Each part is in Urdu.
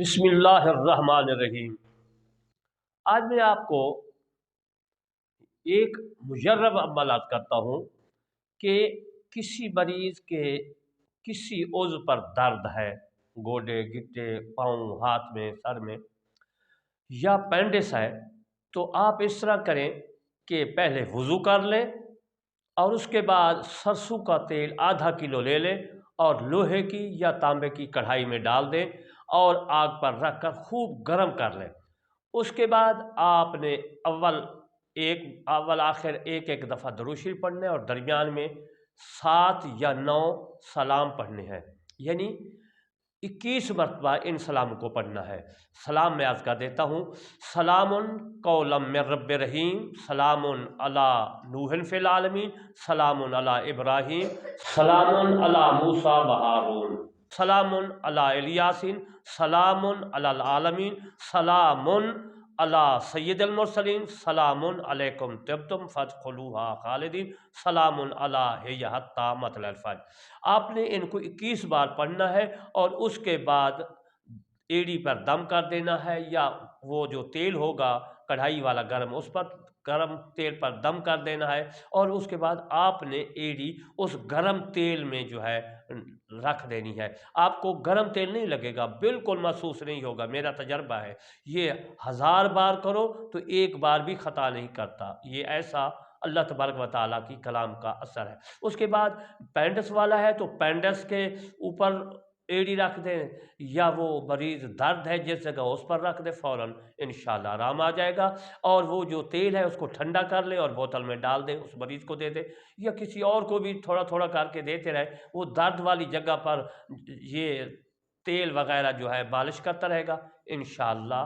بسم اللہ الرحمن الرحیم۔ آج میں آپ کو ایک مجرب عمل عرض کرتا ہوں کہ کسی مریض کے کسی عضو پر درد ہے، گوڈے گٹے پاؤں ہاتھ میں سر میں یا پینڈس ہے، تو آپ اس طرح کریں کہ پہلے وضو کر لیں اور اس کے بعد سرسوں کا تیل آدھا کلو لے لیں اور لوہے کی یا تانبے کی کڑھائی میں ڈال دیں اور آگ پر رکھ کر خوب گرم کر لیں۔ اس کے بعد آپ نے اول آخر ایک دفعہ درود شریف پڑھنے اور درمیان میں 7 یا 9 سلام پڑھنے ہیں، یعنی 21 مرتبہ ان سلام کو پڑھنا ہے۔ سلام میں عرض کر دیتا ہوں: سلام قولا من رب رحیم، سلام علی نوح فی العالمین، سلام علی ابراہیم، سلام علی موسیٰ و ہارون، سلام علی الیاسین، سلام علی العالمین، سلام علی سید المرسلین، سلام علیکم طبتم فادخلوہا خالدین، سلام علی ہی حتی مطلع الفجر۔ آپ نے ان کو 21 بار پڑھنا ہے اور اس کے بعد ایڑی پر دم کر دینا ہے، یا وہ جو تیل ہوگا کڑھائی والا گرم، اس پر گرم تیل پر دم کر دینا ہے، اور اس کے بعد آپ نے ایڑی اس گرم تیل میں جو ہے رکھ دینی ہے۔ آپ کو گرم تیل نہیں لگے گا، بالکل محسوس نہیں ہوگا، میرا تجربہ ہے۔ یہ 1000 بار کرو تو ایک بار بھی خطا نہیں کرتا، یہ ایسا اللہ تبارک و تعالیٰ کی کلام کا اثر ہے۔ اس کے بعد پینڈس والا ہے تو پینڈس کے اوپر ایڑی رکھ دیں، یا وہ مریض درد ہے جس جگہ اس پر رکھ دیں، فوراً انشاءاللہ آرام آ جائے گا۔ اور وہ جو تیل ہے اس کو ٹھنڈا کر لیں اور بوتل میں ڈال دیں، اس مریض کو دے دیں، یا کسی اور کو بھی تھوڑا تھوڑا کر کے دیتے رہیں۔ وہ درد والی جگہ پر یہ تیل وغیرہ جو ہے مالش کرتا رہے گا، انشاءاللہ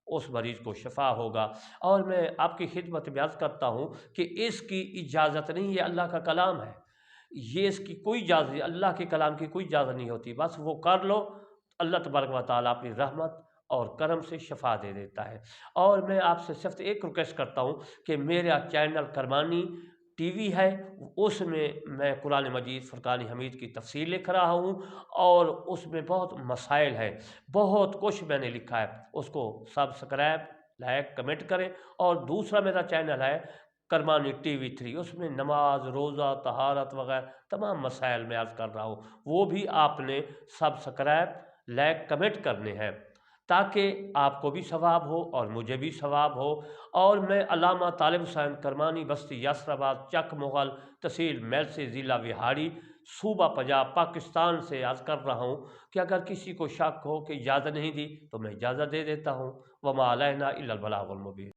اس مریض کو شفا ہوگا۔ اور میں آپ کی خدمت میں عرض کرتا ہوں کہ اس کی اجازت نہیں، یہ اللہ کا کلام ہے، یہ اس کی کوئی اجازت نہیں، اللہ کے کلام کی کوئی اجازت نہیں ہوتی، بس وہ کر لو، اللہ تبارک و تعالیٰ اپنی رحمت اور کرم سے شفا دے دیتا ہے۔ اور میں آپ سے صرف ایک ریکویسٹ کرتا ہوں کہ میرا چینل کرمانی ٹی وی ہے، اس میں قرآن مجید فرقان حمید کی تفسیر لکھ رہا ہوں، اور اس میں بہت مسائل ہیں، بہت کچھ میں نے لکھا ہے، اس کو سبسکرائب لائک کمنٹ کریں۔ اور دوسرا میرا چینل ہے کرمانی ٹی وی 3، اس میں نماز روزہ طہارت وغیرہ تمام مسائل میں عرض کر رہا ہوں، وہ بھی آپ نے سبسکرائب لائک کمنٹ کرنے ہیں تاکہ آپ کو بھی ثواب ہو اور مجھے بھی ثواب ہو۔ اور میں علامہ طالب حسین کرمانی، بستی یاسر آباد، چک مغل، تحصیل میلسی، ضلع وہاڑی، صوبہ پنجاب، پاکستان سے عرض کر رہا ہوں کہ اگر کسی کو شک ہو کہ اجازت نہیں دی تو میں اجازت دے دیتا ہوں۔ وما علینا الا البلاغ المبین۔